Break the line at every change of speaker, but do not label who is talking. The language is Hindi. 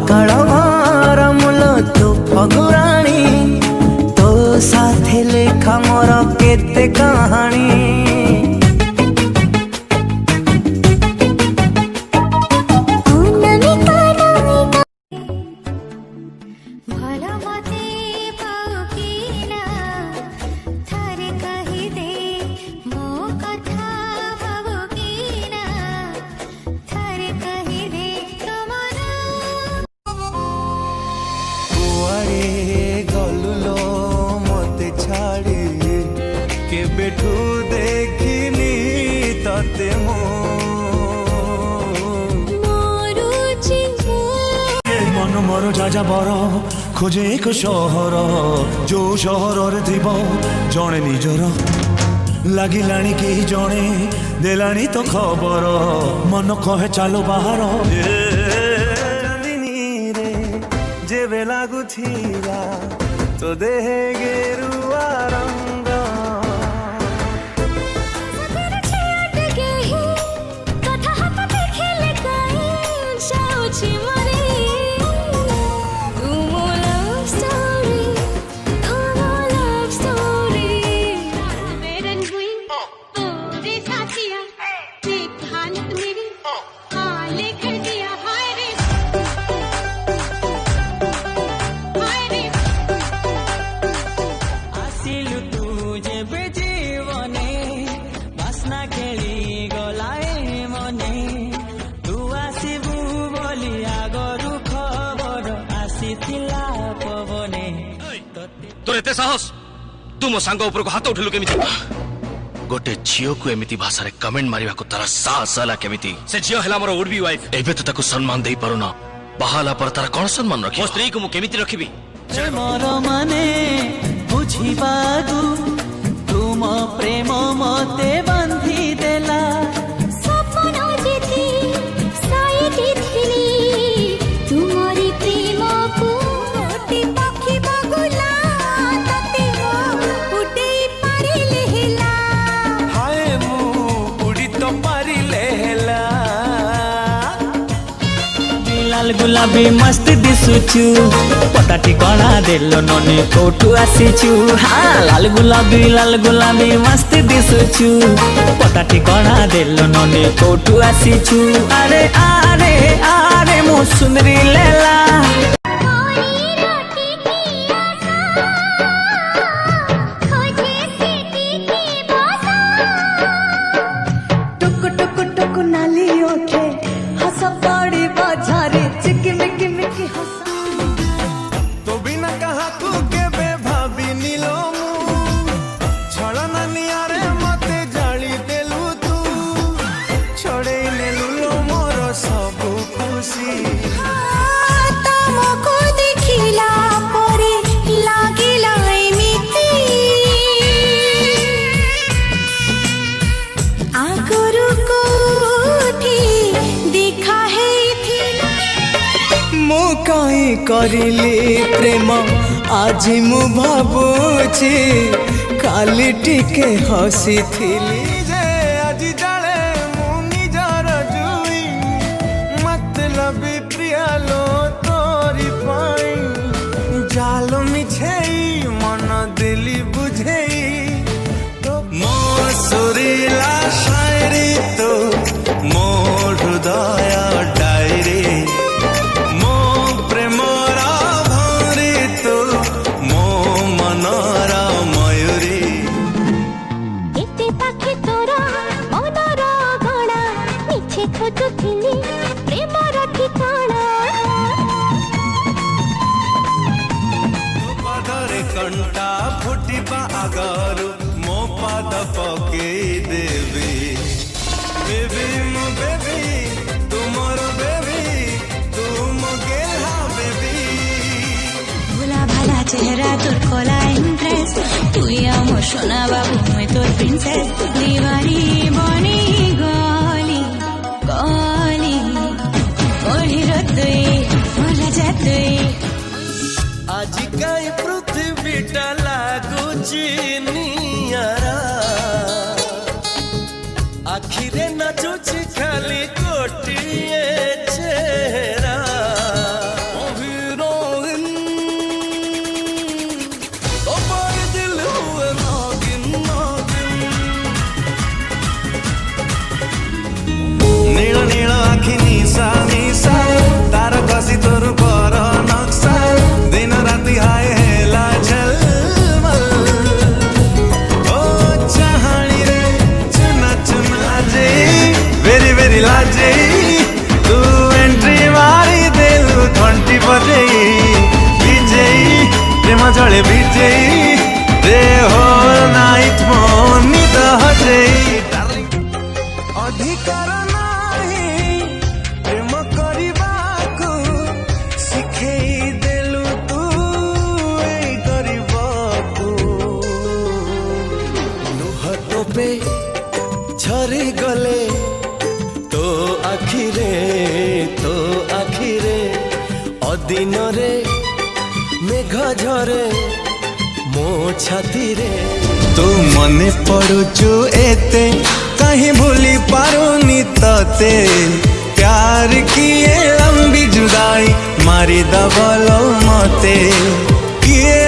काल भार मूल तू फगुराणी तो साथे लेखा मोर केते कहानी बेठू देखिनी तते मन मोर जाजा बर खोजे एक सहर जो सहर थीब जड़े निजर लगिलाणी कहीं जड़े देलाणी तो खबर मन कहे चलो बाहर रे जेबे लागुथिला तो देह गेरुआ रंग
तोर एते साहस तू मो सांग ऊपर को हाथ उठलु केमिति गोटे झियो को एमिति भाषा रे कमेंट मारिबा को तारा साहस हला केमिति से झियो हला मोर वुड बी वाइफ एबे तो ताको सम्मान देई पारुना बहाला पर तारा कोन सम्मान रखी मो स्त्री को मु केमिति रखिबी
मोर माने बुझिबागु तुम प्रेम मते बांधी देला
सपन जेती साइती थिली तुमरी प्रेम को ओटी पखी बगुला तते हो उडे पारिले हेला
हाय मु उडी तो पारिले हेला लाल गुलाबी मस्त दिसुचु पता ठिकाना देलो नने कोठू आसीचु हाँ लाल गुलाबी मस्त दिसुचु पता ठिकाना देलो नने कोठू आसीचु अरे आरे आरे मो सुंदरी लेला करिली प्रेम आज मु भाबुची काली टिके हसी थिली जे आज जाले मु निजर जुई मतलब प्रिया लो तोरी पाई जालो मिछेई मन दिली बुझेई तो मो सुरीला शायरी तो मो हृदय डायरी कंटा फुटिबा आगरु मो पाद पके देवी बेबी मो बेबी तुमर बेबी तुम गेला बेबी
भोला भाला चेहरा तोर खोला इंट्रेस्ट तू या मो सोना बाबू मैं तोर प्रिंसेस दीवानी बनी गली गली ओही रतई मला जातई
आज काई पृथ्वीटा लागुची नियारा आखिरे नाचुची खाली कोटिए चेहरा
काले विजयी रे हो नाइट मोनी तो हजेई अधिकार नाही प्रेम करिबाकू सिखेई देलु तू एई गरीबकू लुह तो पे झरी गले तो आखिरे अदिन रे मेघ झरे मो छाती रे तू मने पड़ुचु एते कहीं भूली पारुनी तते प्यार किए लंबी जुदाई मारी दबलो मते किए